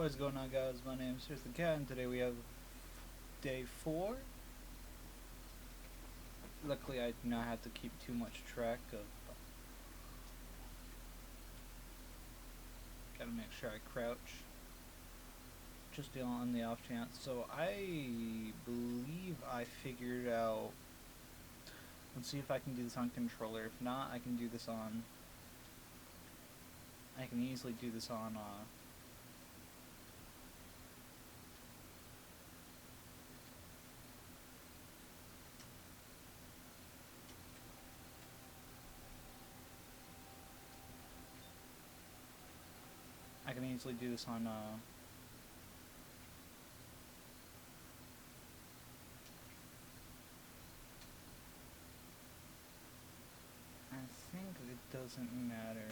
What is going on, guys? My name is Here's the Cat, and today we have day 4. Luckily, I do not have to keep too much track of. Gotta make sure I crouch, just on the off chance. So I believe I figured out. Let's see if I can do this on controller. If not, I can do this on. I can easily do this on. I can easily do this on. I think it doesn't matter.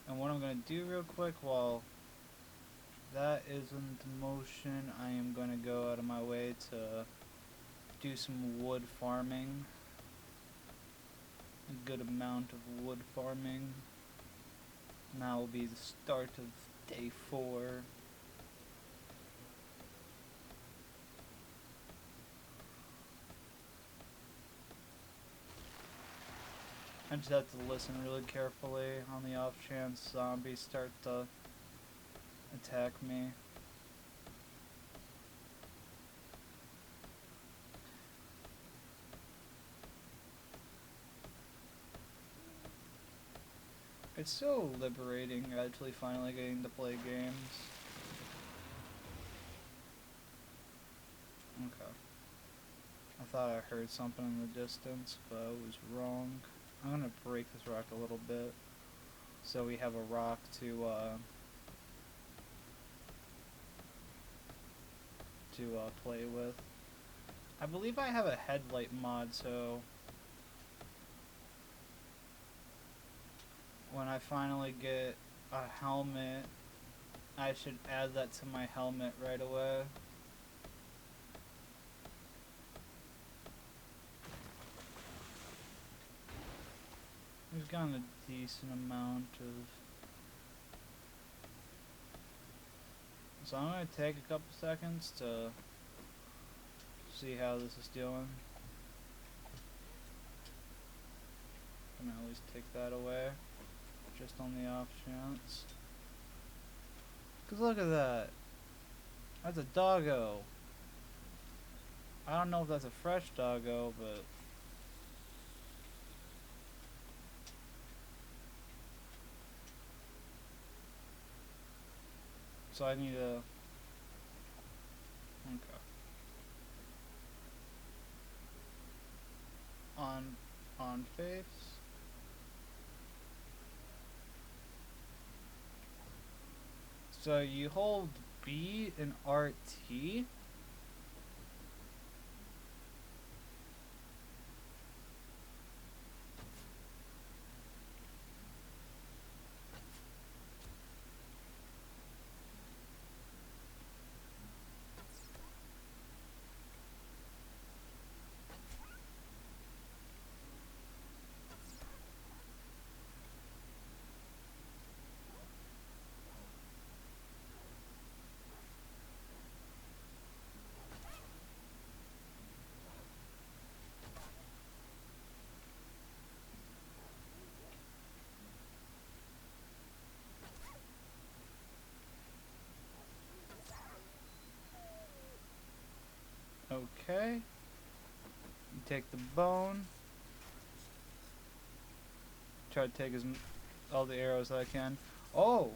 And what I'm going to do real quick while that is in motion, I am going to go out of my way to do some wood farming. A good amount of wood farming. Now will be the start of day 4. I just have to listen really carefully on the off chance zombies start to attack me. It's so liberating actually finally getting to play games. Okay. I thought I heard something in the distance, but I was wrong. I'm gonna break this rock a little bit so we have a rock to play with. I believe I have a headlight mod, so when I finally get a helmet, I should add that to my helmet right away. We've gotten a decent amount of... So I'm going to take a couple seconds to see how this is doing. I'm going to at least take that away, just on the off chance. Cause look at that. That's a doggo. I don't know if that's a fresh doggo, but... So I need to... Okay. On face. So you hold B and RT. Okay. You take the bone. Try to take all the arrows that I can. Oh!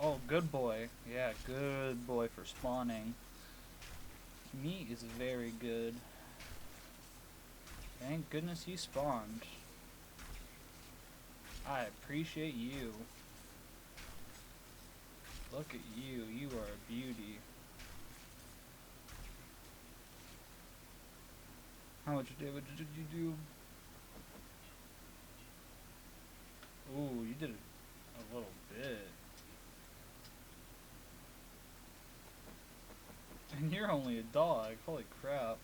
Oh, good boy. Yeah, good boy for spawning. Meat is very good. Thank goodness you spawned. I appreciate you. Look at you. You are a beauty. How much damage did you do? Ooh, you did a little bit. And you're only a dog. Holy crap.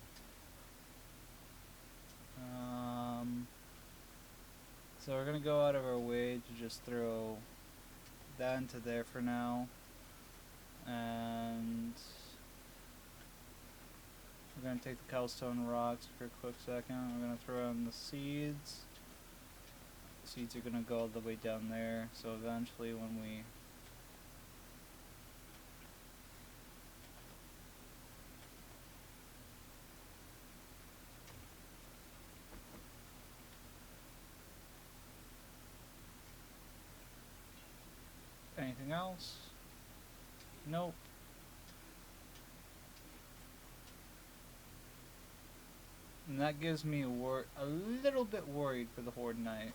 So we're gonna go out of our way to just throw that into there for now. And we're gonna take the cobblestone rocks for a quick second. We're gonna throw in the seeds. Seeds are gonna go all the way down there. So eventually when we anything else? Nope. And that gives me a little bit worried for the Horde Knight.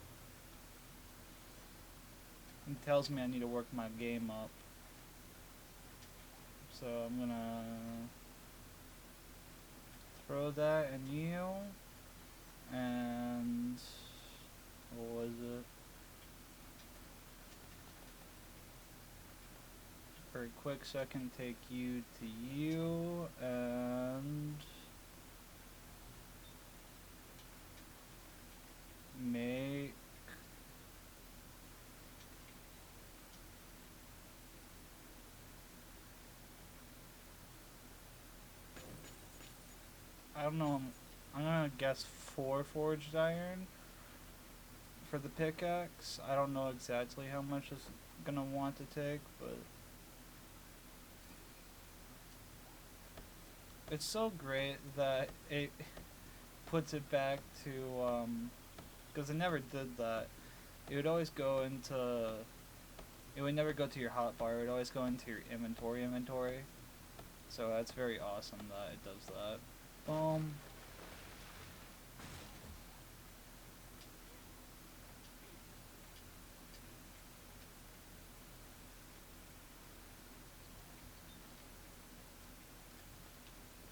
It tells me I need to work my game up. So I'm gonna throw that in you. And what was it? For a quick second, take you to you and make I don't know, I'm gonna guess 4 forged iron for the pickaxe. I don't know exactly how much it's gonna want to take, but it's so great that it puts it back to, because it never did that. It would always go into, it would never go to your hotbar, it would always go into your inventory. So that's very awesome that it does that. Boom.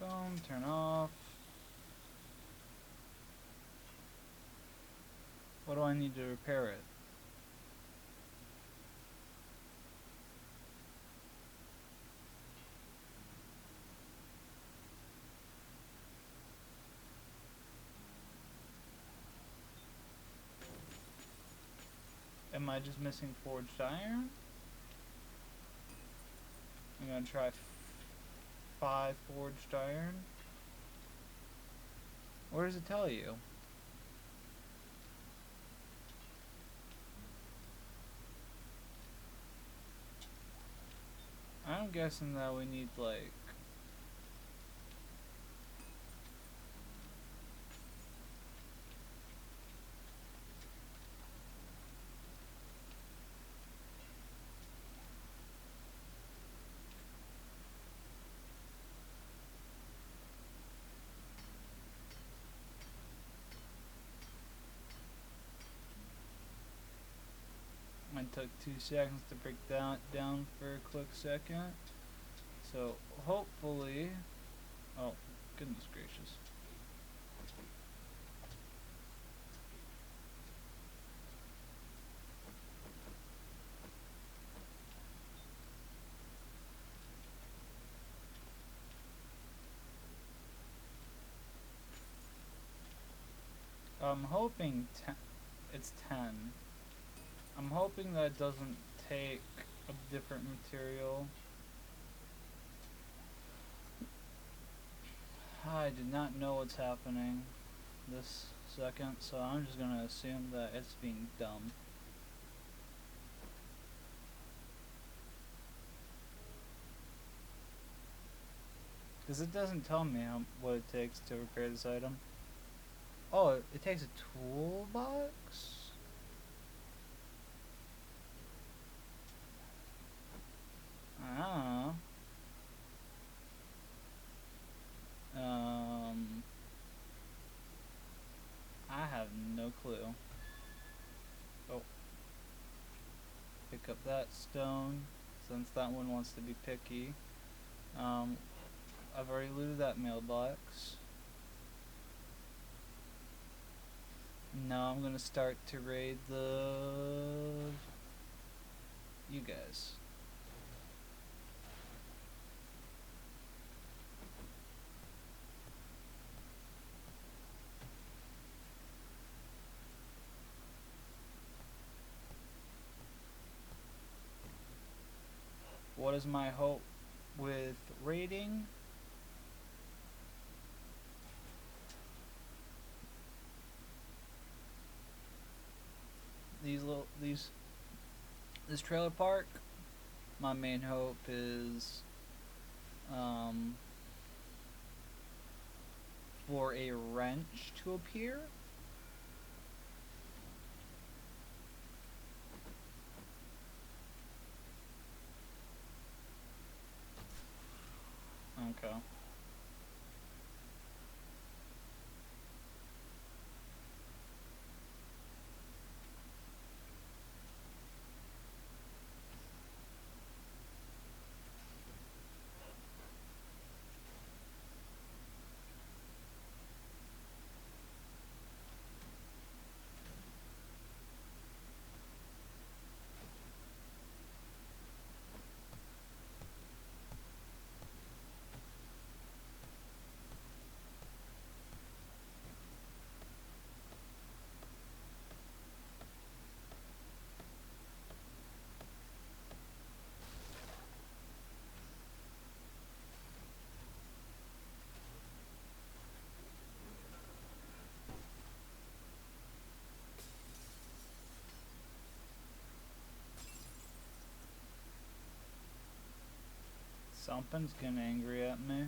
Boom, turn off. What do I need to repair it? Am I just missing forged iron? I'm gonna try 5 forged iron. Where does it tell you? I'm guessing that we need like it took 2 seconds to break that down for a quick second. So hopefully, oh goodness gracious. I'm hoping it's 10. I'm hoping that it doesn't take a different material. I did not know what's happening this second, so I'm just gonna assume that it's being dumb. Because it doesn't tell me what it takes to repair this item. Oh, it takes a toolbox? I don't know. I have no clue. Oh. Pick up that stone, since that one wants to be picky. I've already looted that mailbox. Now I'm gonna start to raid you guys. was my hope with raiding. This trailer park. My main hope is for a wrench to appear. Okay. Something's getting angry at me.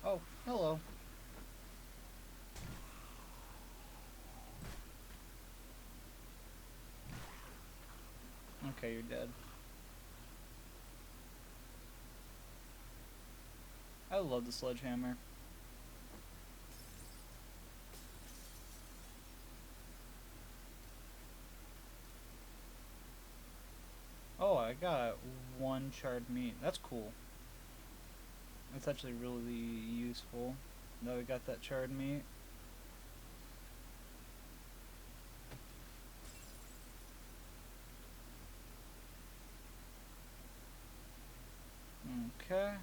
Oh, hello. Okay, you're dead. I love the sledgehammer. Oh, I got one charred meat. That's cool. That's actually really useful. Now we got that charred meat. Okay.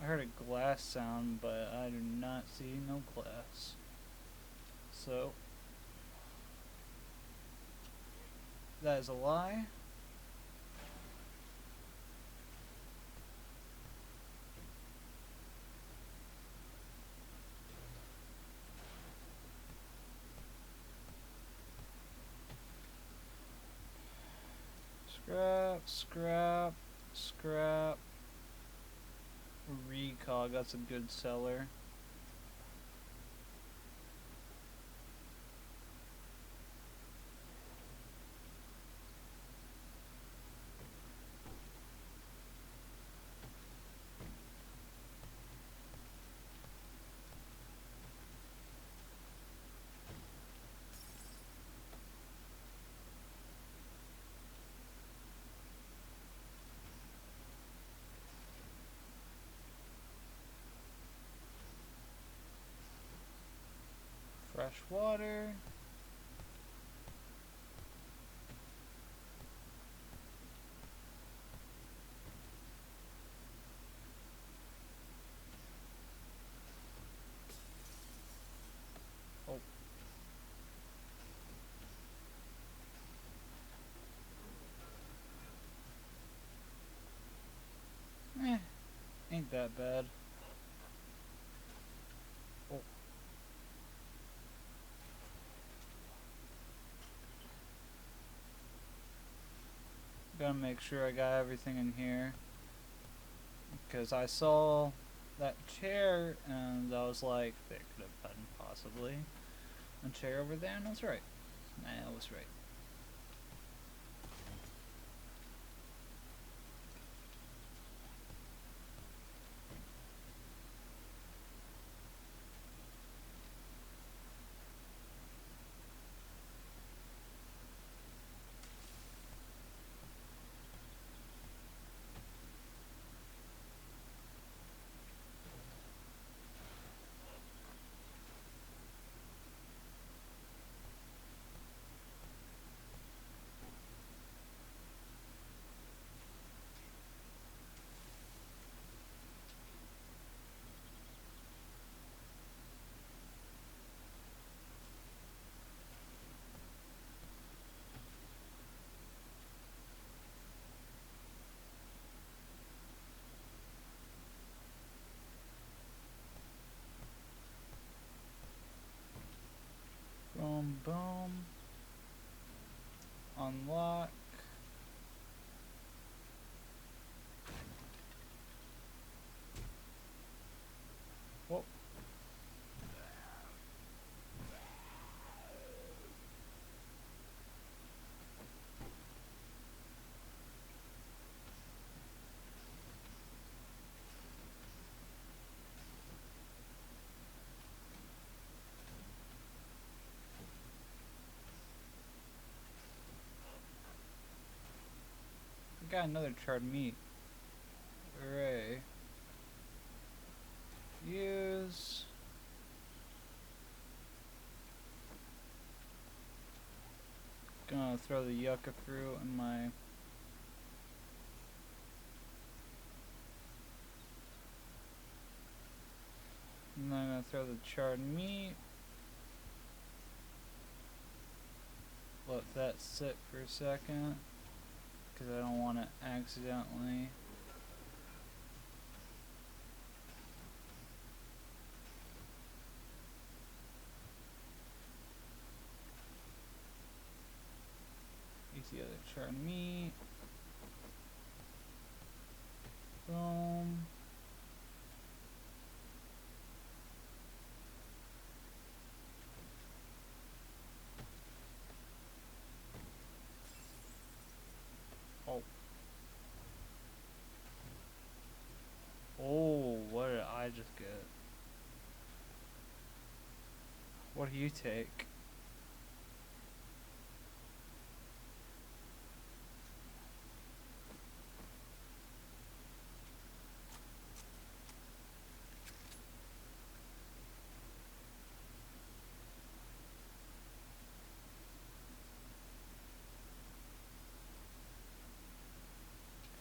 I heard a glass sound, but I do not see no glass. So, that is a lie. Scrap, scrap, scrap. Recog, that's a good seller. Fresh water. Oh. Ain't that bad. Oh. Gotta make sure I got everything in here. Because I saw that chair and I was like, there could have been possibly a chair over there, and I was right. I was right. Boom, boom. Unlock. Whoa. Got another charred meat. Hooray. Use. Gonna throw the yucca fruit in my. And then I'm gonna throw the charred meat. Let that sit for a second, because I don't want to accidentally. Use the other charred meat. Boom. Oh. Oh, what did I just get? What do you take?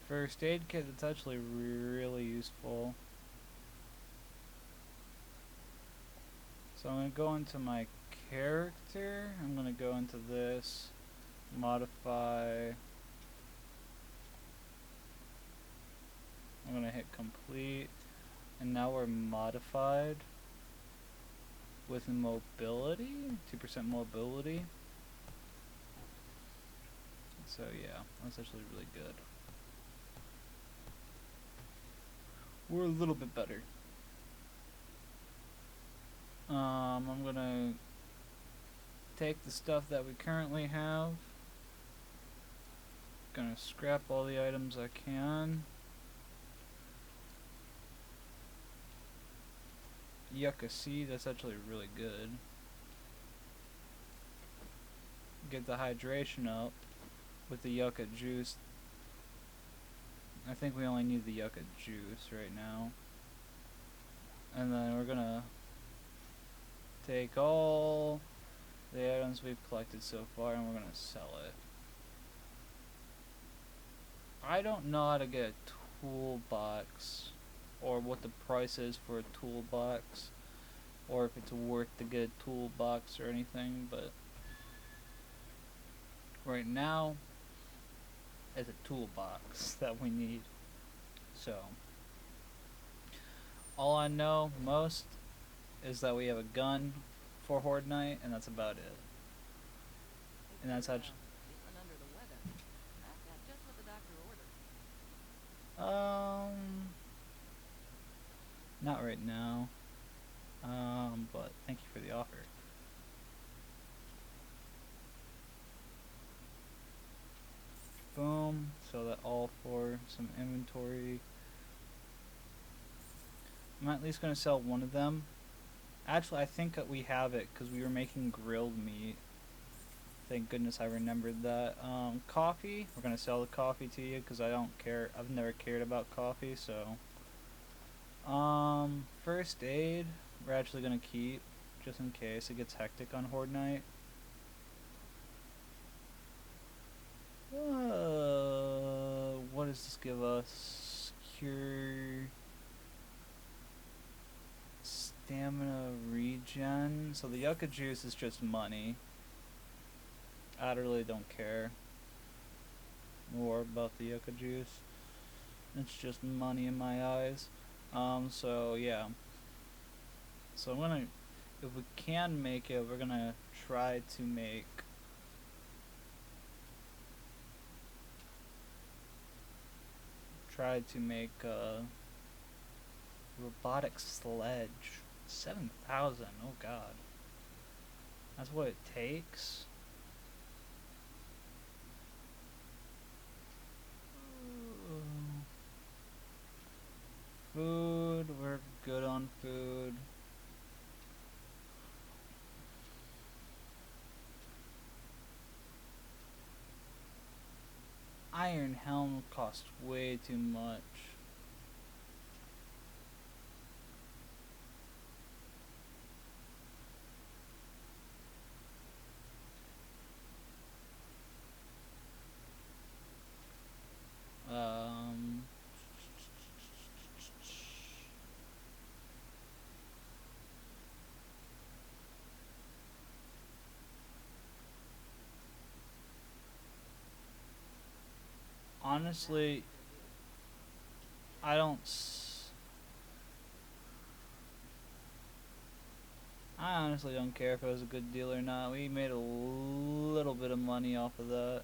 First aid kit, it's actually really useful. So I'm going to go into my character. I'm going to go into this, modify. I'm going to hit complete. And now we're modified with mobility, 2% mobility. So yeah, that's actually really good. We're a little bit better. I'm gonna take the stuff that we currently have. Gonna scrap all the items I can. Yucca seed, that's actually really good. Get the hydration up with the yucca juice. I think we only need the yucca juice right now. And then we're gonna take all the items we've collected so far and we're gonna sell it. I don't know how to get a toolbox or what the price is for a toolbox or if it's worth to get a toolbox or anything, but right now it's a toolbox that we need. So all I know most is that we have a gun for Horde Night, and that's about it. And that's how. Not right now. But thank you for the offer. Boom. So that all for some inventory. I'm at least gonna sell one of them. Actually, I think that we have it because we were making grilled meat. Thank goodness I remembered that. Coffee. We're gonna sell the coffee to you because I don't care. I've never cared about coffee, so. First aid. We're actually gonna keep just in case it gets hectic on Horde Night. What does this give us? Cure. Stamina regen. So the yucca juice is just money. I really don't care more about the yucca juice. It's just money in my eyes. So yeah. So I'm gonna if we can make it, we're gonna try to make a robotic sledge. 7,000. Oh God, that's what it takes. Food, we're good on food. Iron helm costs way too much. Um, honestly, I don't. I honestly don't care if it was a good deal or not. We made a little bit of money off of that,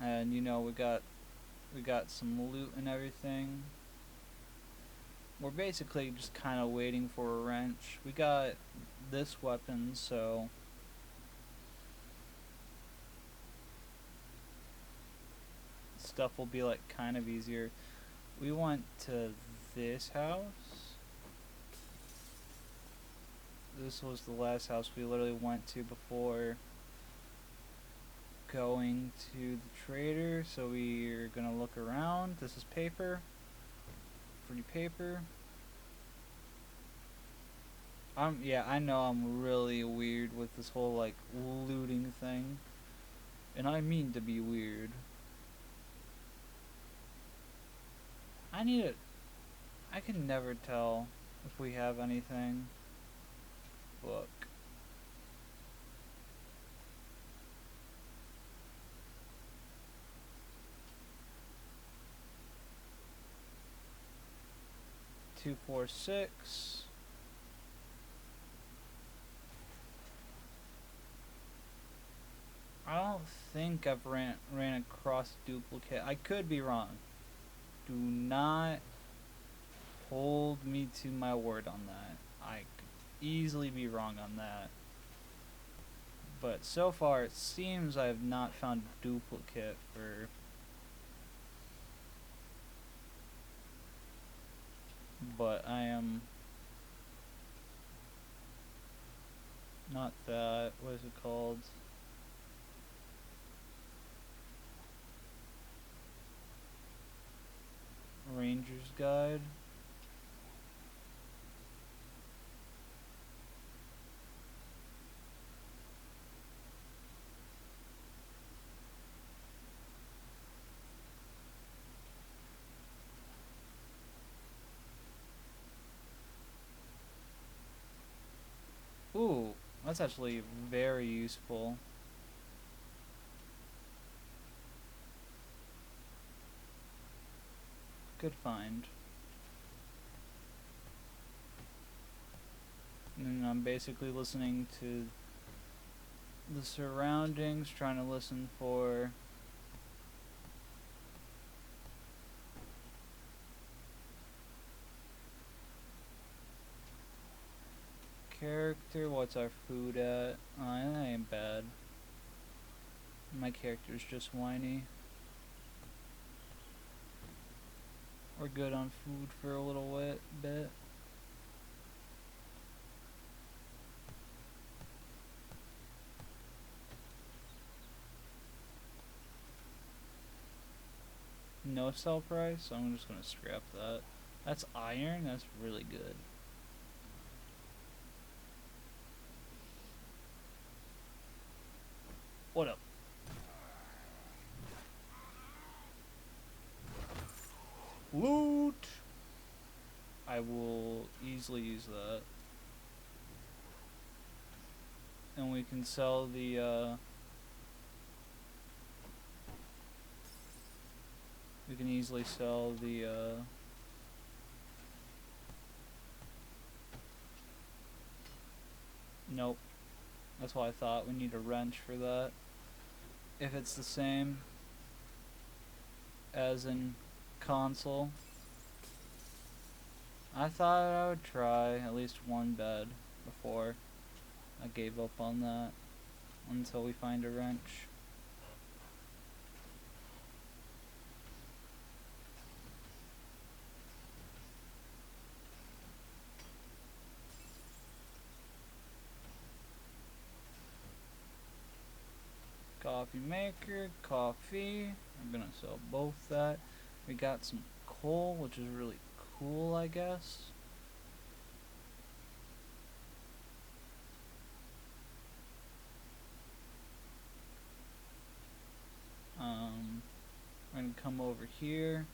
and you know we got some loot and everything. We're basically just kind of waiting for a wrench. We got this weapon, so stuff will be like kind of easier. We went to this house. This was the last house we literally went to before going to the trader, so we're gonna look around. This is paper. Pretty paper. Yeah, I know I'm really weird with this whole like looting thing. And I mean to be weird. I can never tell if we have anything. Look. Two, 4, 6. I don't think I've ran across duplicate. I could be wrong. Do not hold me to my word on that. I could easily be wrong on that. But so far it seems I have not found a duplicate for... But I am... Not that. What is it called? Ranger's Guide. Ooh, that's actually very useful. Good find. And I'm basically listening to the surroundings, trying to listen for character. What's our food at? Oh, that ain't bad. My character's just whiny. We're good on food for a little bit. No sell price, so I'm just gonna scrap that. That's iron, that's really good. What up? Loot! I will easily use that. And we can sell the, we can easily sell the, Nope. That's why I thought we need a wrench for that. If it's the same as in console. I thought I would try at least one bed before I gave up on that until we find a wrench. Coffee maker, coffee. I'm gonna sell both that. We got some coal, which is really cool, I guess. We're gonna come over here.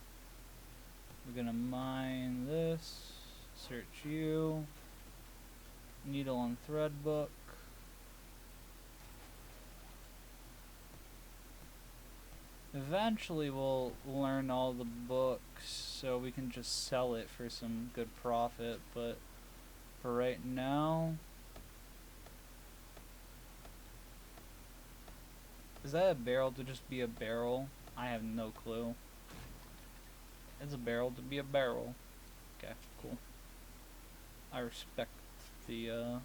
We're gonna mine this. Search you. Needle and thread book. Eventually we'll learn all the books so we can just sell it for some good profit, but for right now... Is that a barrel to just be a barrel? I have no clue. It's a barrel to be a barrel. Okay, cool. I respect the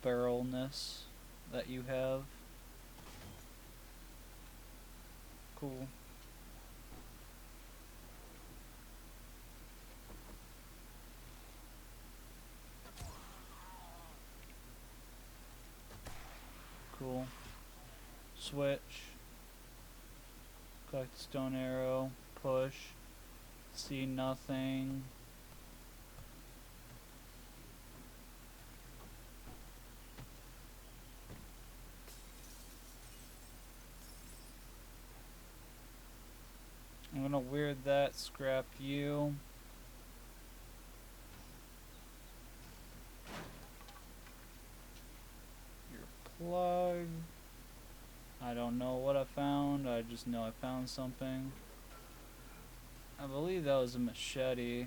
barrelness that you have. Cool. Cool. Switch. Collect the stone arrow. Push. See nothing. I'm gonna weird that, scrap you. Your plug. I don't know what I found, I just know I found something. I believe that was a machete.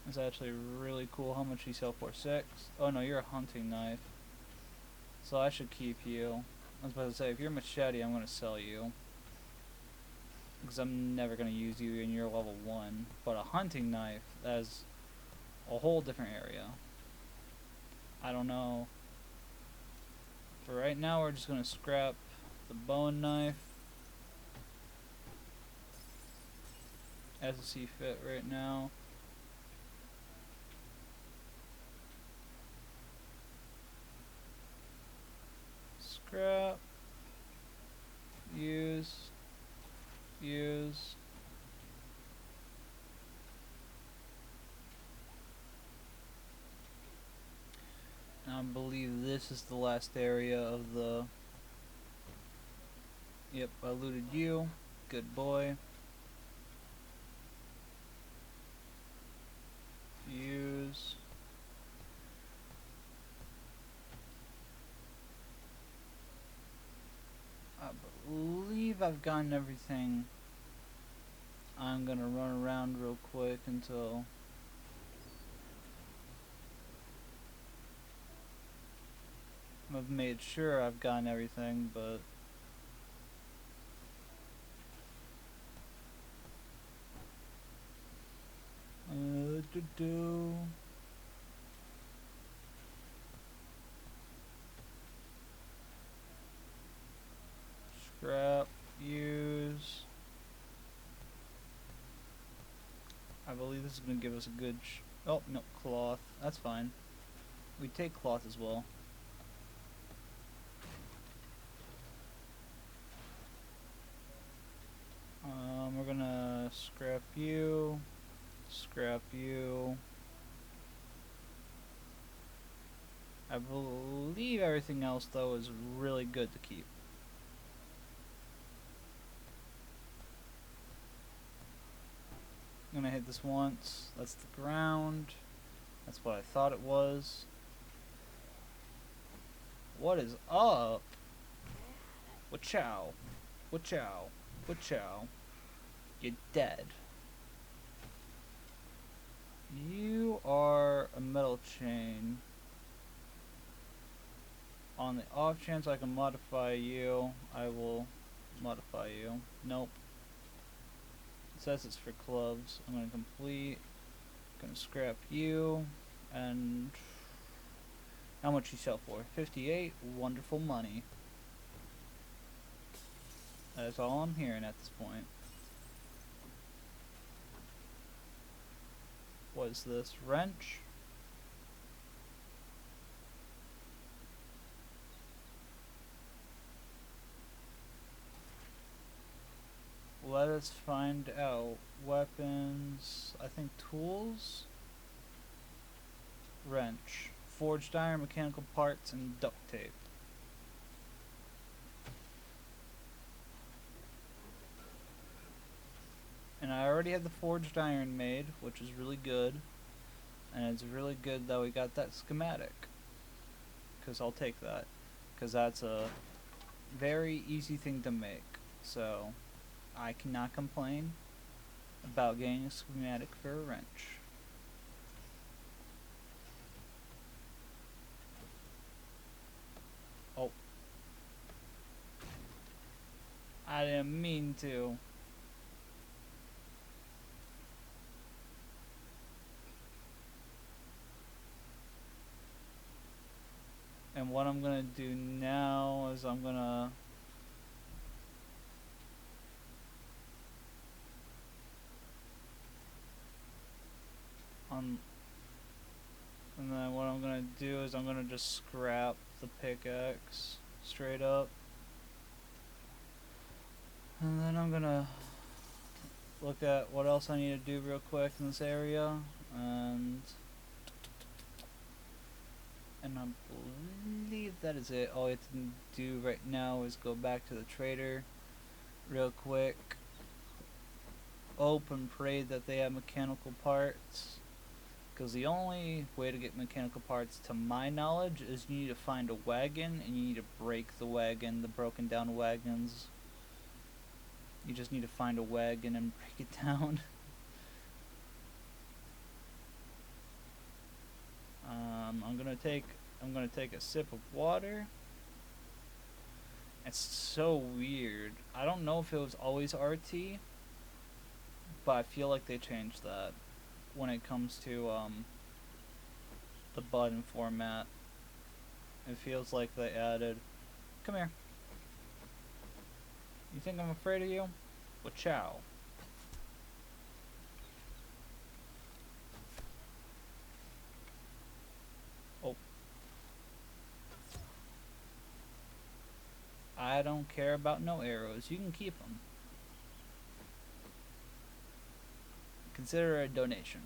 It's actually really cool. How much do you sell for? 6? Oh no, you're a hunting knife. So I should keep you. I was about to say, if you're a machete, I'm gonna sell you. Because I'm never gonna use you and you're level 1. But a hunting knife, that is a whole different area. I don't know. For right now, we're just gonna scrap the bone knife as I see fit right now. Scrap. Use. Use. I believe this is the last area of the... Yep, I looted you. Good boy. Use. I believe I've gotten everything. I'm gonna run around real quick until... I've made sure I've gotten everything, but... Scrap, use. I believe this is going to give us a good oh, no, cloth. That's fine. We take cloth as well. We're gonna scrap you. Scrap you. I believe everything else, though, is really good to keep. I'm gonna hit this once. That's the ground. That's what I thought it was. What is up? Wachow. Wachow. Wachow. You're dead. You are a metal chain. On the off chance I can modify you, I will modify you. Nope. It says it's for clubs. I'm gonna complete. Gonna scrap you. And how much you sell for? 58. Wonderful money. That's all I'm hearing at this point. What is this? Wrench? Let us find out. Weapons. I think tools? Wrench. Forged iron, mechanical parts, and duct tape. And I already had the forged iron made, which is really good. And it's really good that we got that schematic. Because I'll take that. Because that's a very easy thing to make. So, I cannot complain about getting a schematic for a wrench. Oh. I didn't mean to. And what I'm gonna do now is I'm gonna and then what I'm gonna do is I'm gonna just scrap the pickaxe straight up. And then I'm gonna look at what else I need to do real quick in this area, and I believe that is it. All I have to do right now is go back to the trader real quick, hope and pray that they have mechanical parts, because the only way to get mechanical parts to my knowledge is you need to find a wagon and you need to break the wagon, the broken down wagons. You just need to find a wagon and break it down. I'm gonna take a sip of water. It's so weird. I don't know if it was always RT, but I feel like they changed that when it comes to the button format. It feels like they added. Come here. You think I'm afraid of you? Well, ciao. Oh. I don't care about no arrows. You can keep them. Consider it a donation.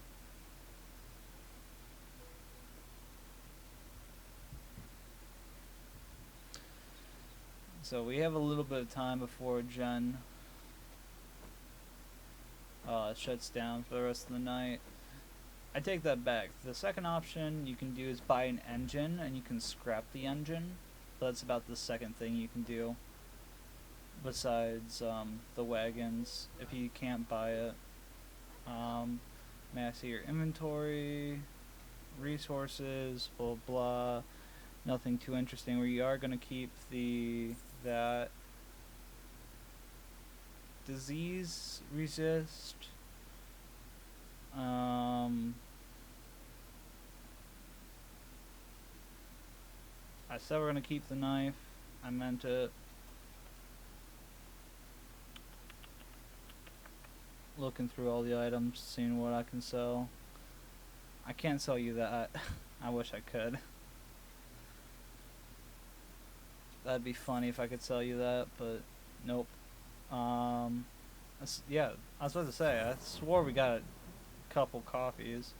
So we have a little bit of time before Gen shuts down for the rest of the night. I take that back. The second option you can do is buy an engine and you can scrap the engine. But that's about the second thing you can do. Besides the wagons, if you can't buy it. May I see your inventory, resources, blah blah. Nothing too interesting. We are gonna keep that disease resist. I said we're gonna keep the knife. I meant it. Looking through all the items, seeing what I can sell. I can't sell you that. I wish I could. That'd be funny if I could sell you that, but nope. Yeah, I was about to say, I swore we got a couple coffees.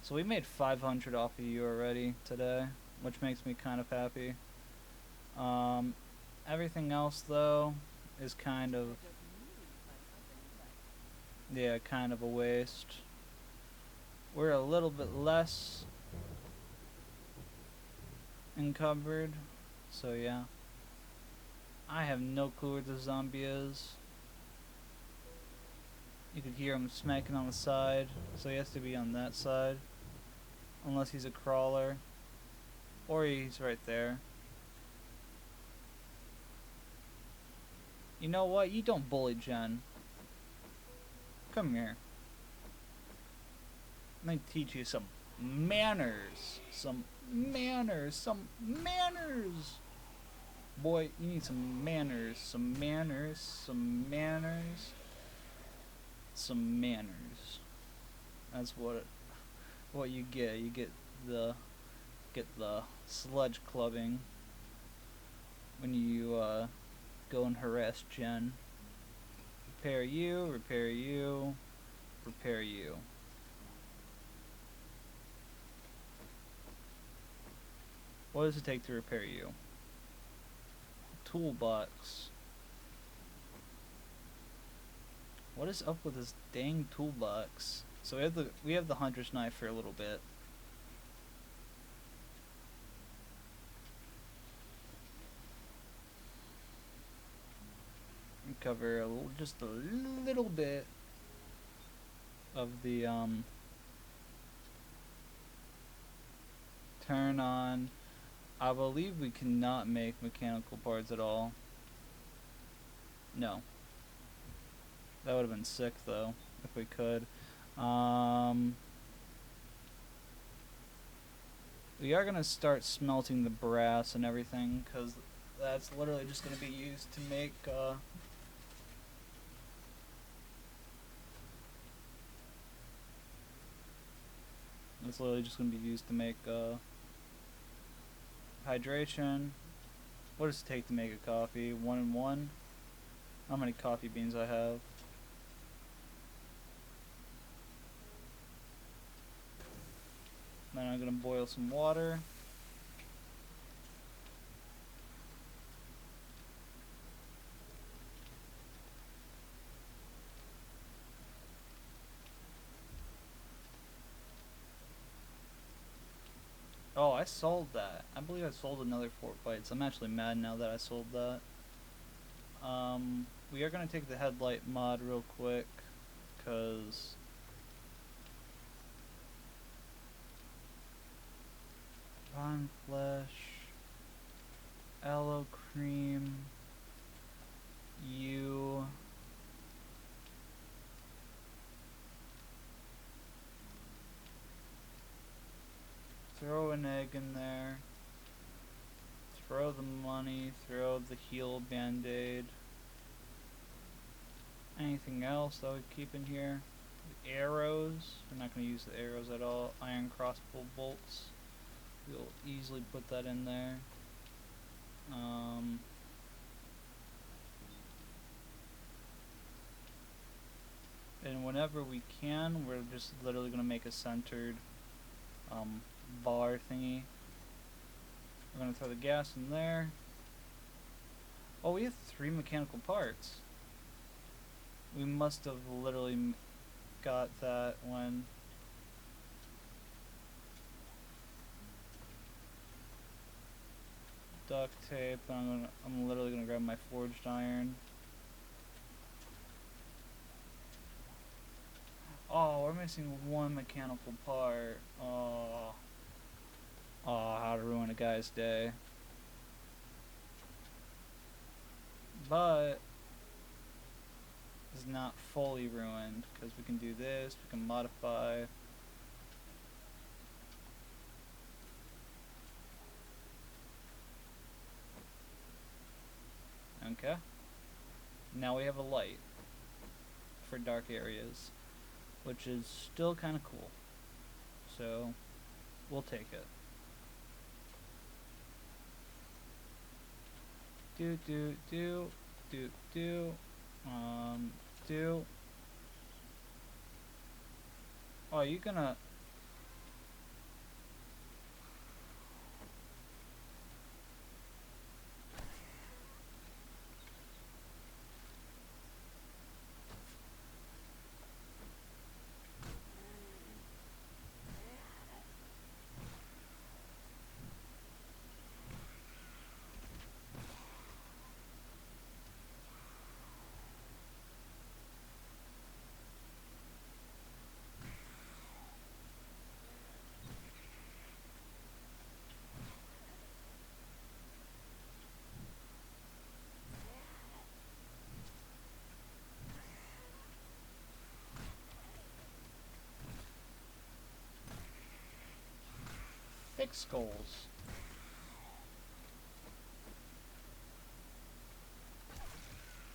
So we made 500 off of you already today, which makes me kind of happy. Everything else, though, is kind of... yeah, kind of a waste. We're a little bit less encumbered, so yeah. I have no clue where the zombie is. You could hear him smacking on the side, so he has to be on that side. Unless he's a crawler. Or he's right there. You know what? You don't bully Jen. Come here. Let me teach you some manners. Some manners. Some manners. Boy, you need some manners. Some manners. Some manners. Some manners. That's what you get. You get the sludge clubbing when you go and harass Jen. Repair you, repair you, repair you. What does it take to repair you? Toolbox. What is up with this dang toolbox? So we have the hunter's knife for a little bit. Cover just a little bit of the turn on. I believe we cannot make mechanical parts at all. No. That would have been sick though, if we could. We are gonna start smelting the brass and everything, because that's literally just gonna be used to make it's literally just going to be used to make hydration. What does it take to make a coffee? 1 and 1? How many coffee beans I have? Then I'm going to boil some water. Oh, I sold that. I believe I sold another Fort Bites. I'm actually mad now that I sold that. We are going to take the headlight mod real quick, because Rotten Flesh, Aloe Cream, you... Throw an egg in there. Throw the money. Throw the heal band-aid. Anything else that we keep in here? The arrows. We're not going to use the arrows at all. Iron crossbow bolts. We'll easily put that in there. And whenever we can, we're just literally going to make a centered bar thingy. We're going to throw the gas in there. Oh, we have 3 mechanical parts. We must have literally got that when... Duct tape, and I'm literally gonna grab my forged iron. Oh, we're missing 1 mechanical part. Oh. Oh, how to ruin a guy's day. But it's not fully ruined, because we can do this, we can modify. Okay. Now we have a light for dark areas, which is still kind of cool. So, we'll take it. Do. Oh, you gonna... like skulls.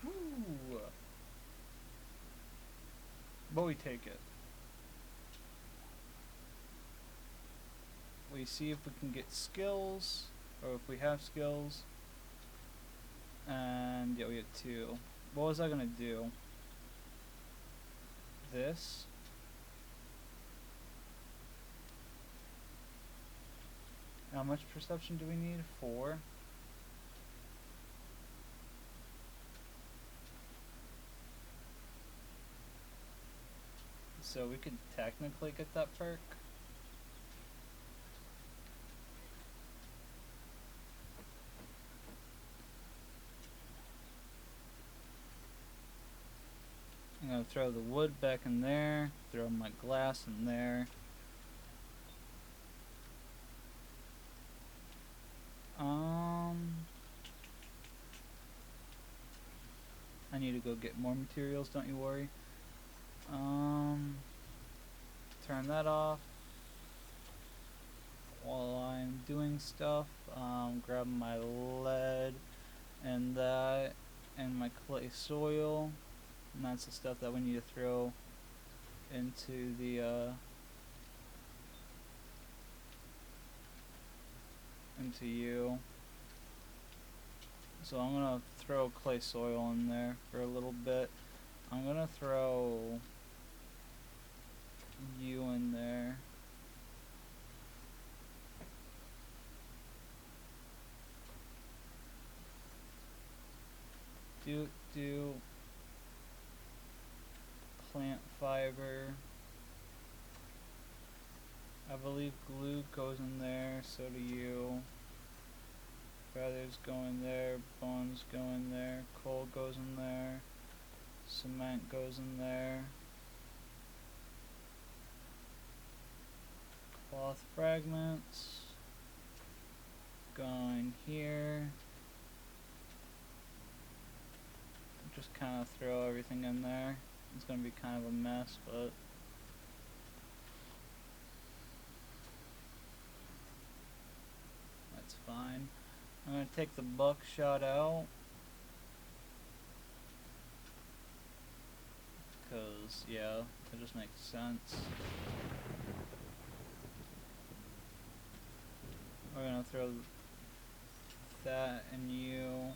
Woo! But we take it. We see if we can get skills, or if we have skills. And yeah, we have 2. What was I gonna do? This. How much perception do we need? 4. So we could technically get that perk. I'm gonna throw the wood back in there, throw my glass in there. I need to go get more materials, don't you worry. Turn that off while I'm doing stuff. Grab my lead and that and my clay soil, and that's the stuff that we need to throw into the into you. So I'm gonna throw clay soil in there for a little bit. I'm gonna throw you in there. Do plant fiber. I believe glue goes in there, so do you. Feathers go in there, bones go in there, coal goes in there, cement goes in there, cloth fragments going here. Just kind of throw everything in there. It's gonna be kind of a mess, but that's fine. I'm gonna take the buckshot out, cause yeah, it just makes sense. We're gonna throw that and you.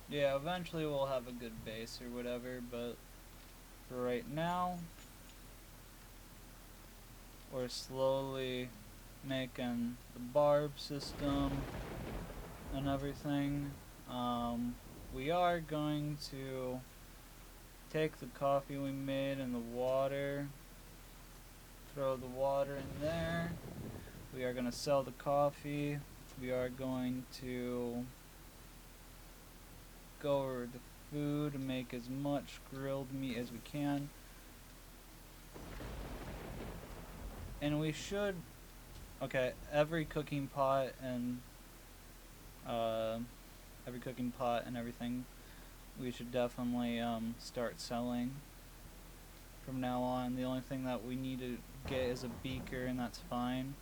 Yeah, eventually we'll have a good base or whatever, but for right now, we're slowly making the barb system and everything. We are going to take the coffee we made and the water, throw the water in there. We are going to sell the coffee. We are going to go over the food and make as much grilled meat as we can. And we should, okay, every cooking pot and everything, we should definitely start selling from now on. The only thing that we need to get is a beaker, and that's fine.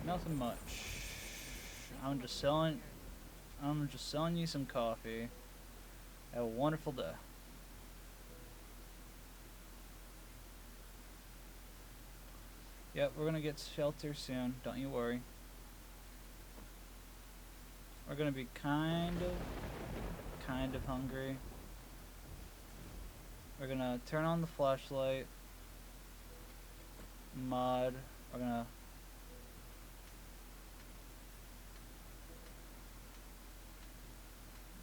Nothing much. I'm just selling you some coffee. Have a wonderful day. Yep, we're gonna get shelter soon, don't you worry. We're gonna be kind of hungry. We're gonna turn on the flashlight. Mod. We're gonna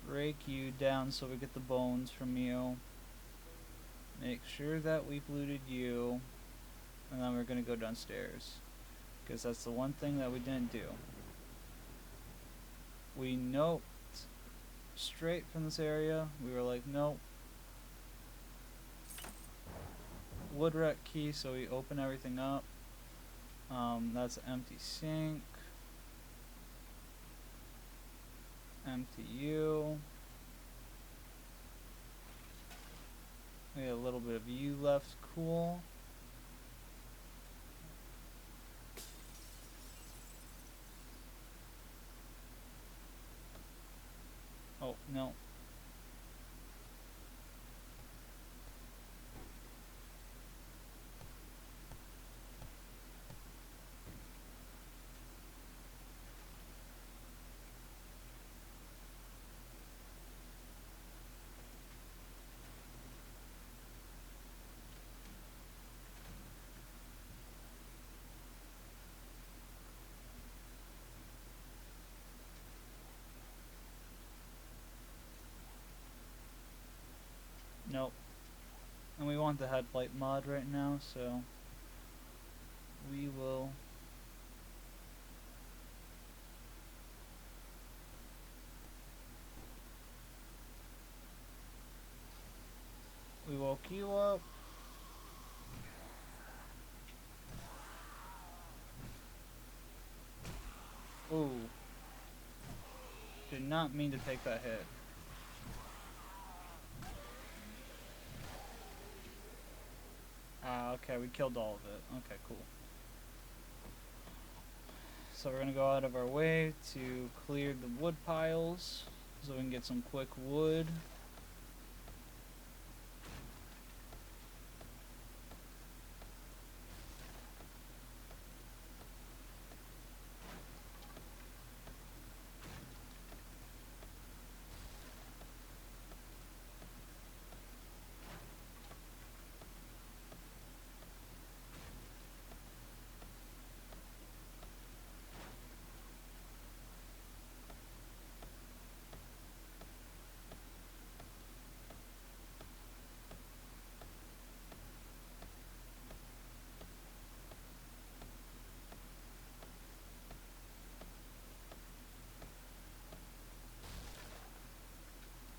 break you down so we get the bones from you. Make sure that we've looted you. And then we're gonna go downstairs, because that's the one thing that we didn't do. We noped straight from this area. We were like, nope. Wood wreck key, so we open everything up. That's an empty sink. Empty U. We had a little bit of U left, cool. Oh, no. Nope. And we want the headlight mod right now, so we will we woke you up. Ooh. Did not mean to take that hit. Ah, okay, we killed all of it. Okay, cool. So we're gonna go out of our way to clear the wood piles so we can get some quick wood.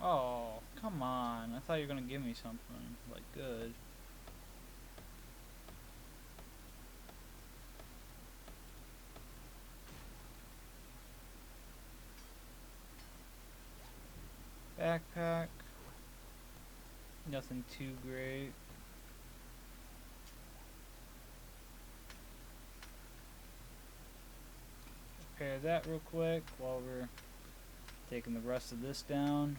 Oh, come on. I thought you were gonna give me something, like, good. Backpack. Nothing too great. Repair that real quick while we're taking the rest of this down.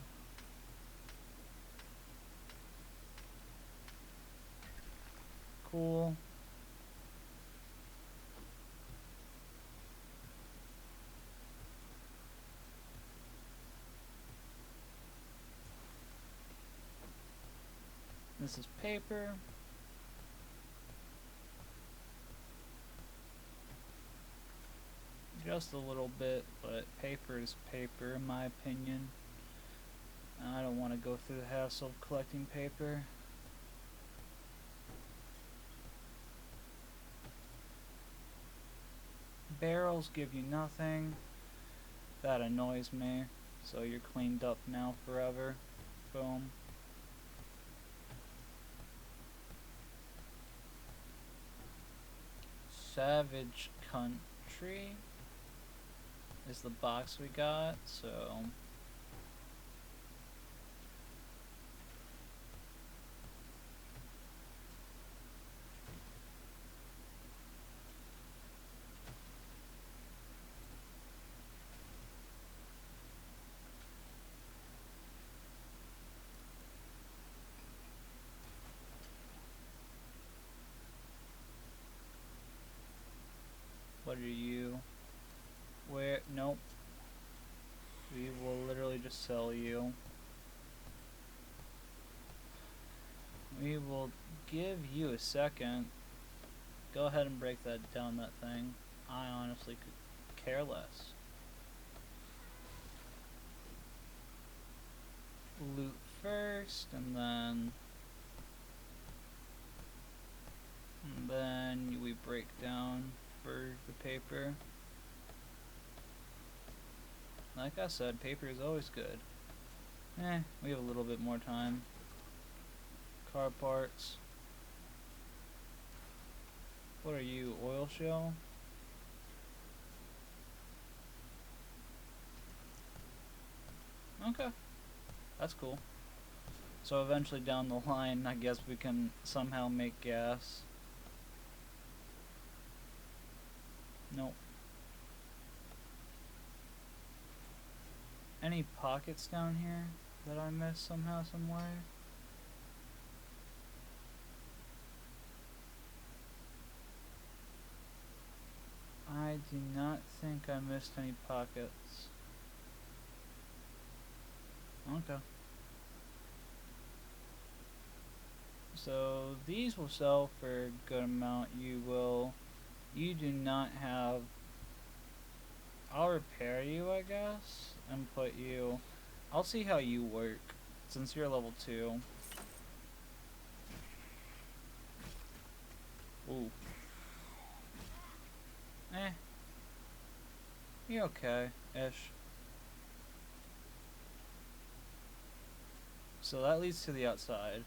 Cool. This is paper. Just a little bit, but paper is paper in my opinion. I don't want to go through the hassle of collecting paper. Barrels give you nothing. That annoys me. So you're cleaned up now forever. Boom. Savage Country is the box we got, so what are you? Where? Nope. We will literally just sell you. We will give you a second. Go ahead and break that down, that thing. I honestly could care less. Loot first, and then we break down for the paper. Like I said, paper is always good. We have a little bit more time. Car parts. What are you, oil shell? Okay, that's cool. So eventually down the line, I guess we can somehow make gas. Nope. Any pockets down here that I missed somehow, somewhere? I do not think I missed any pockets. Okay. So these will sell for a good amount. You do not have, I'll repair you, I guess, and put you, I'll see how you work, since you're level 2. Ooh. You're okay-ish. So that leads to the outside.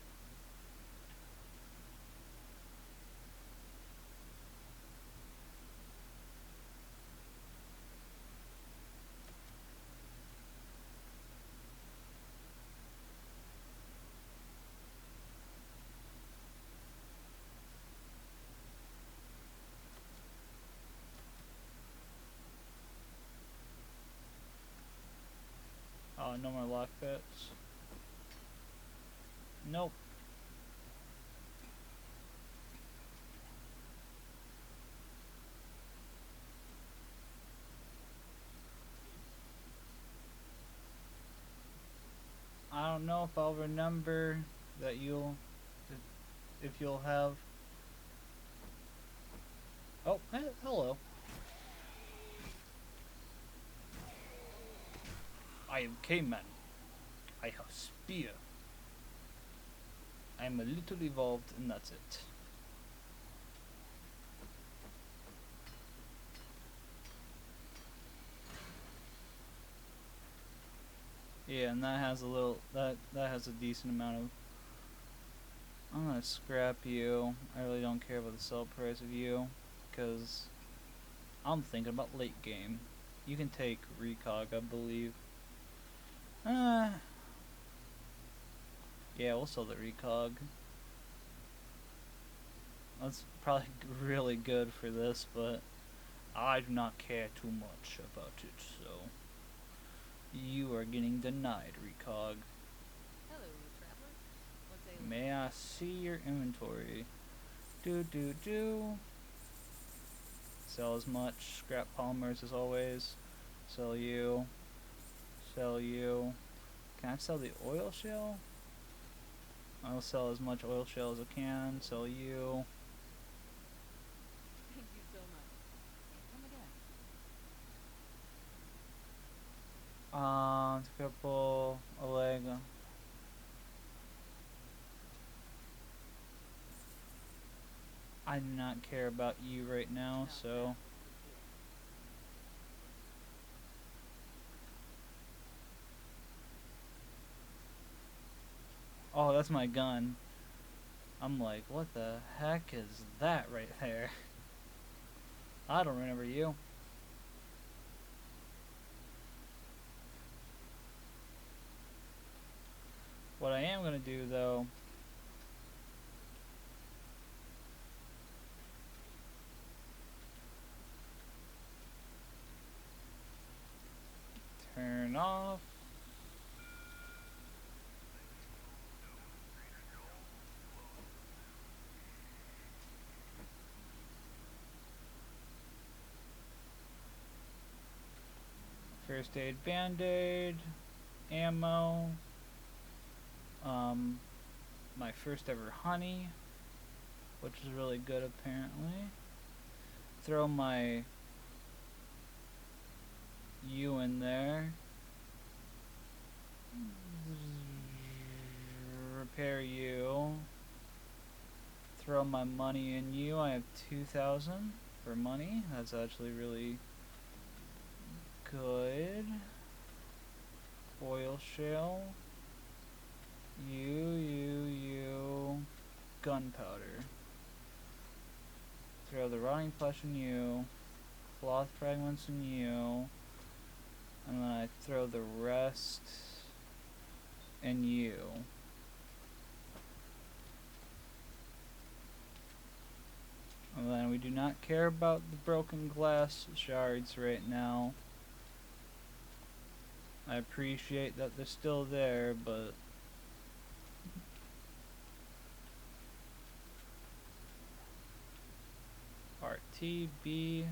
Oh, no more lock pits. Nope. I don't know if I'll remember that if you'll have. Oh, hello. I am K-Man. I have spear. I am a little evolved and that's it. Yeah, and that has a little, that has a decent amount of. I'm gonna scrap you. I really don't care about the sell price of you, because I'm thinking about late game. You can take Recog, I believe. Yeah, we'll sell the Recog. That's probably really good for this, but I do not care too much about it, so you are getting denied, Recog. Hello, traveler. What's ailing? May I see your inventory? Do. Sell as much. Scrap polymers as always. Sell you. Sell you. Can I sell the oil shell? I'll sell as much oil shell as I can. Sell you. Thank you so much. Come again. Triple a leg. I do not care about you right now, Not so. that for sure. Oh, that's my gun. I'm like, what the heck is that right there? I don't remember you. What I am gonna do though, turn off. First aid band-aid, ammo, my first ever honey, which is really good apparently. Throw my U in there. Repair you. Throw my money in you. I have 2,000 for money. That's actually really good. Oil shale. You. Gunpowder. Throw the rotting flesh in you. Cloth fragments in you. And then I throw the rest in you. And then we do not care about the broken glass shards right now. I appreciate that they're still there, but RTB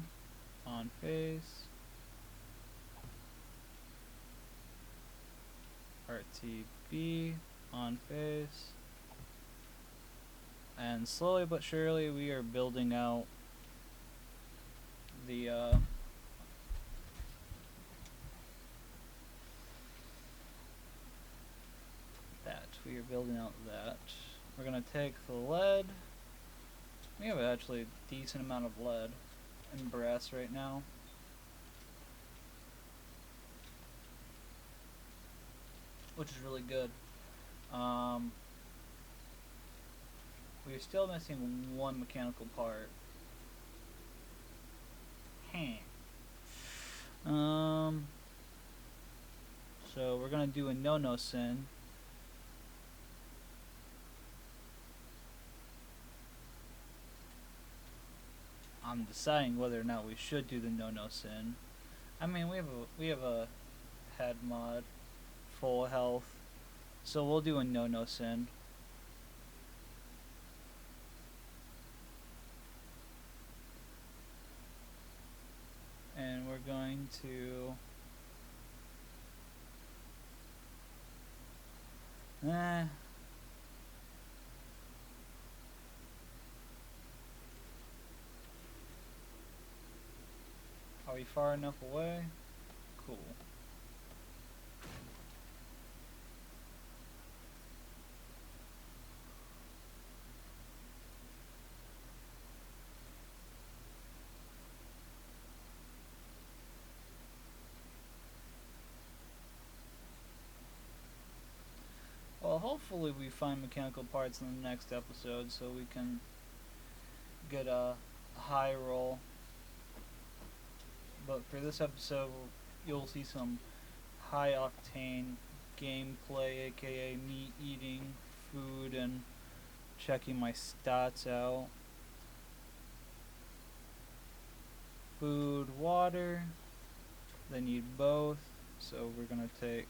on face. RTB on face. And slowly but surely we are building out the we are building out that. We're gonna take the lead. We have actually a decent amount of lead and brass right now. Which is really good. We're still missing one mechanical part. So we're gonna do a no sin. I'm deciding whether or not we should do the no sin. I mean, we have a head mod, full health, so we'll do a no sin. And we're going to Are we far enough away? Cool. Well, hopefully we find mechanical parts in the next episode so we can get a high roll. But for this episode, you'll see some high octane gameplay, aka me eating food and checking my stats out. Food, water, they need both, so we're gonna take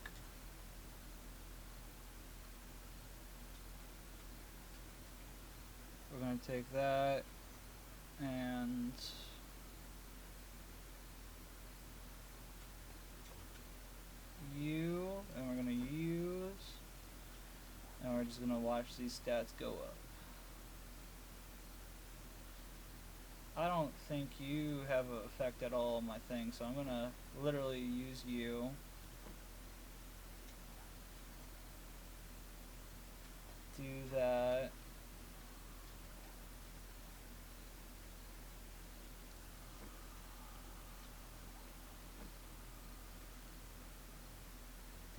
that and you, and we're gonna use, and we're just gonna watch these stats go up. I don't think you have an effect at all on my thing, so I'm gonna literally use you. Do that.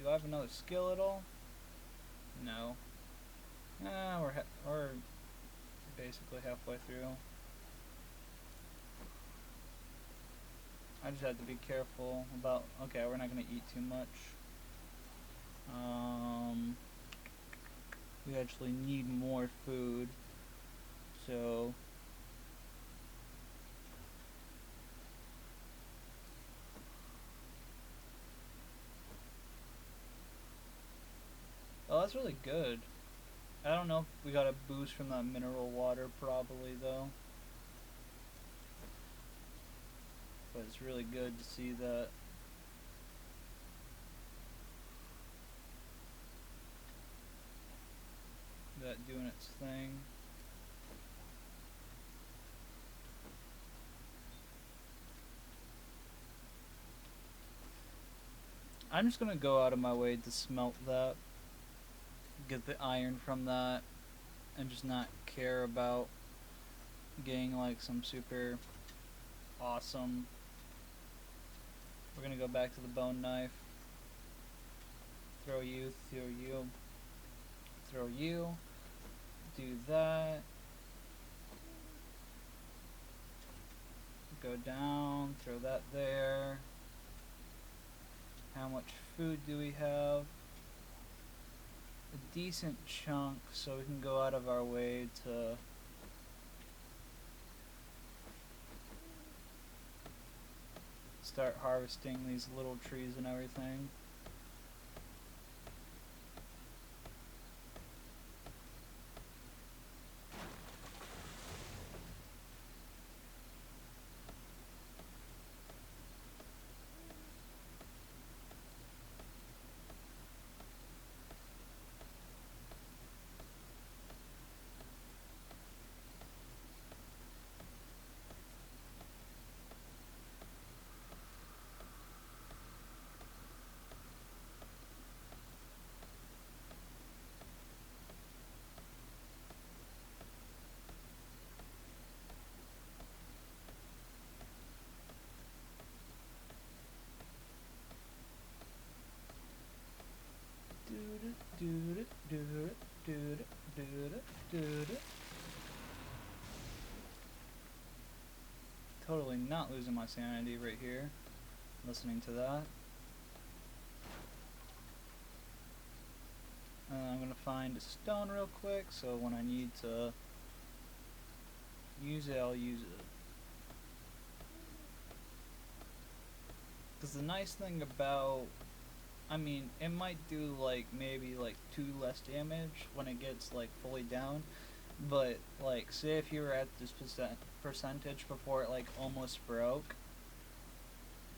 Do I have another skill at all? No. We're basically halfway through. I just have to be careful about. Okay, we're not gonna eat too much. We actually need more food, so. Oh, that's really good. I don't know if we got a boost from that mineral water, probably though. But it's really good to see that. That doing its thing. I'm just gonna go out of my way to smelt that. Get the iron from that. And just not care about getting like some super awesome. We're gonna go back to the bone knife. Throw you. throw you. Do that. Go down, throw that there. How much food do we have? A decent chunk, so we can go out of our way to start harvesting these little trees and everything. Totally not losing my sanity right here, listening to that. And I'm gonna find a stone real quick, so when I need to use it, I'll use it. Because the nice thing about, I mean, it might do like maybe like 2 less damage when it gets like fully down, but like say if you were at this percentage before it like almost broke,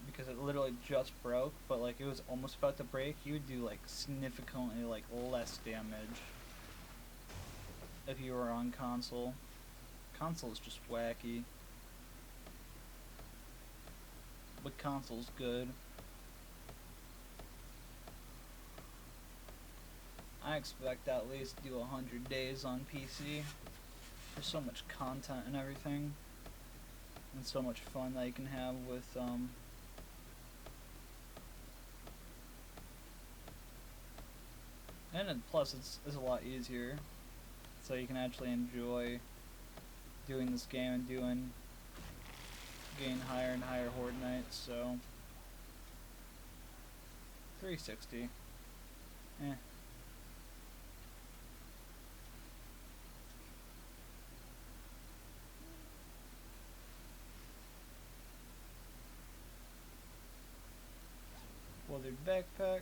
because it literally just broke, but like it was almost about to break, you would do like significantly like less damage if you were on console. Console is just wacky, but console's good. I expect to at least do 100 days on PC. There's so much content and everything, and so much fun that you can have with and then plus it's a lot easier, so you can actually enjoy doing this game and getting higher and higher horde nights. So 360, eh. Weathered backpack.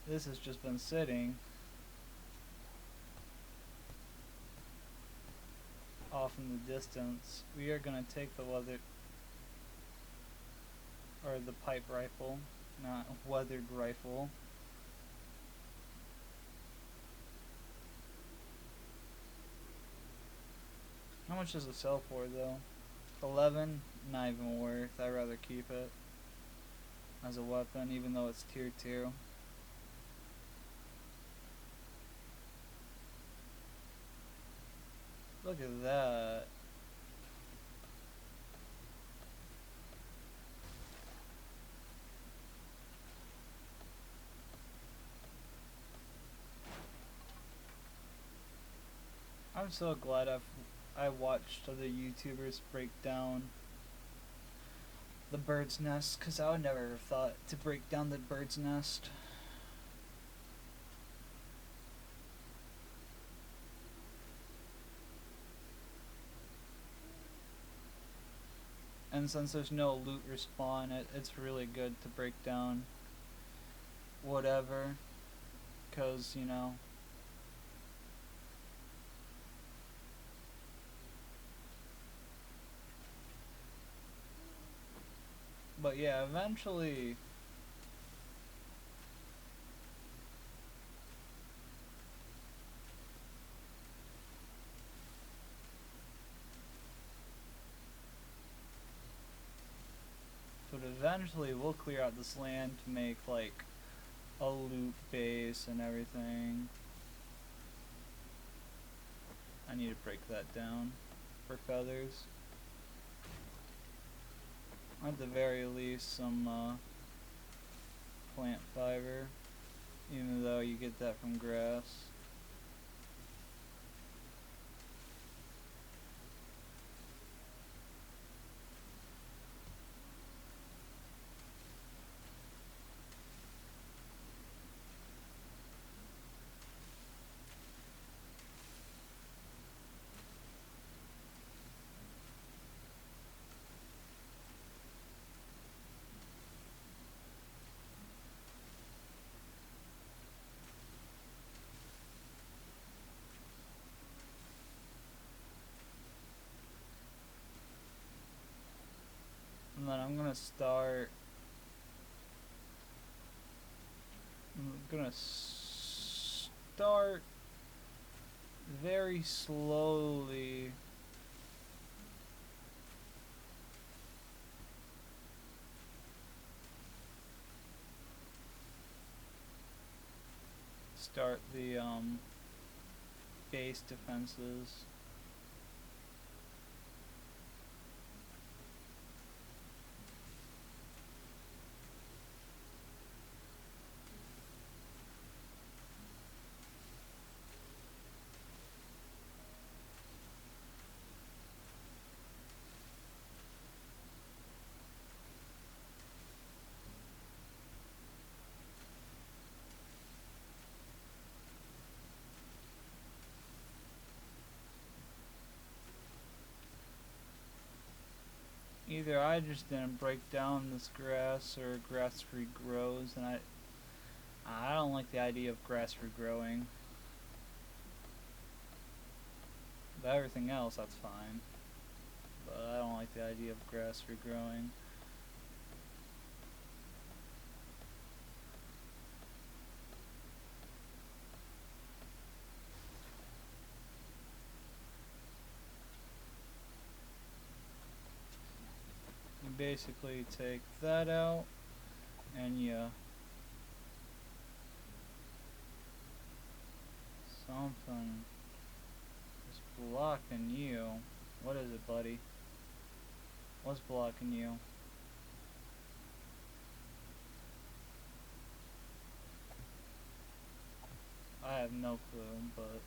This has just been sitting off in the distance. We are gonna take the weathered, or the pipe rifle, not weathered rifle. How much does it sell for though? 11? Not even worth. I'd rather keep it as a weapon, even though it's tier 2. Look at that. I'm so glad I watched other YouTubers break down the bird's nest, because I would never have thought to break down the bird's nest. And since there's no loot respawn, it's really good to break down whatever, because, you know, but yeah, eventually we'll clear out this land to make like a loot base and everything. I need to break that down for feathers. At the very least, some plant fiber. Even though you get that from grass. And then I'm gonna start. Start very slowly. Start the base defenses. Either I just didn't break down this grass or grass regrows, and I don't like the idea of grass regrowing. But everything else, that's fine. But I don't like the idea of grass regrowing. You basically take that out, and you something is blocking you. What is it, buddy? What's blocking you? I have no clue, but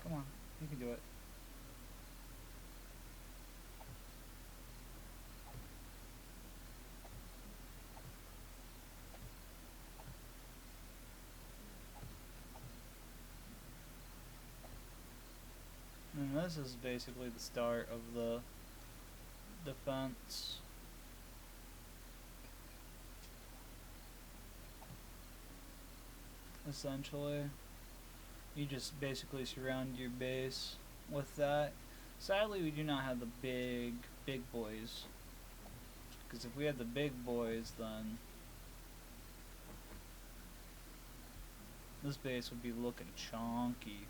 come on, you can do it. And this is basically the start of the defense. Essentially, you just basically surround your base with that. Sadly, we do not have the big boys. Because if we had the big boys, then this base would be looking chonky.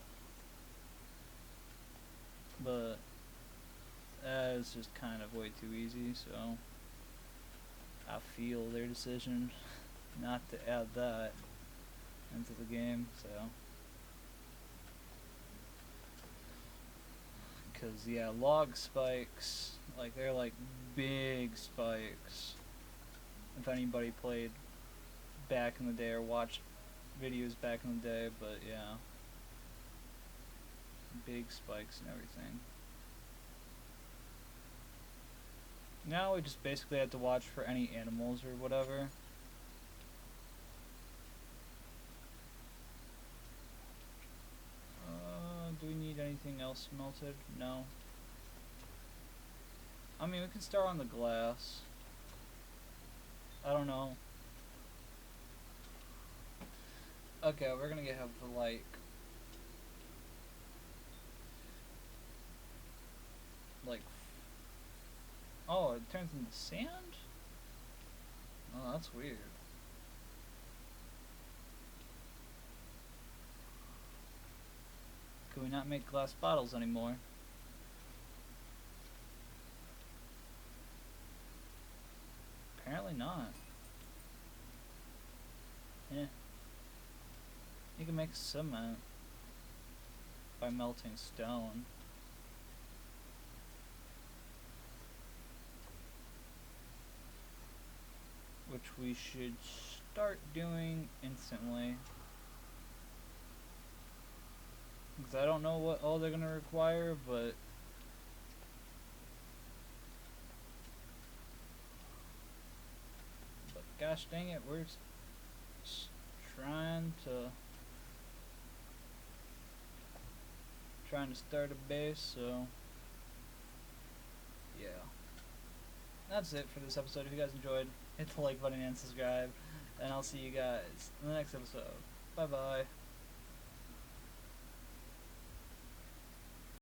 But that is just kind of way too easy, so I feel their decision not to add that into the game, so. Because, yeah, log spikes, like, they're like big spikes. If anybody played back in the day or watched videos back in the day, but yeah. Big spikes and everything. Now we just basically have to watch for any animals or whatever. Do we need anything else melted? No. I mean, we can start on the glass. I don't know. Okay, we're gonna have like oh, it turns into sand? Oh, that's weird. Can we not make glass bottles anymore? Apparently not. Yeah. You can make cement. by melting stone. Which we should start doing instantly. Because I don't know what all they're gonna require, but gosh dang it, we're just trying to start a base, so yeah. That's it for this episode. If you guys enjoyed, hit the like button and subscribe, and I'll see you guys in the next episode. Bye bye.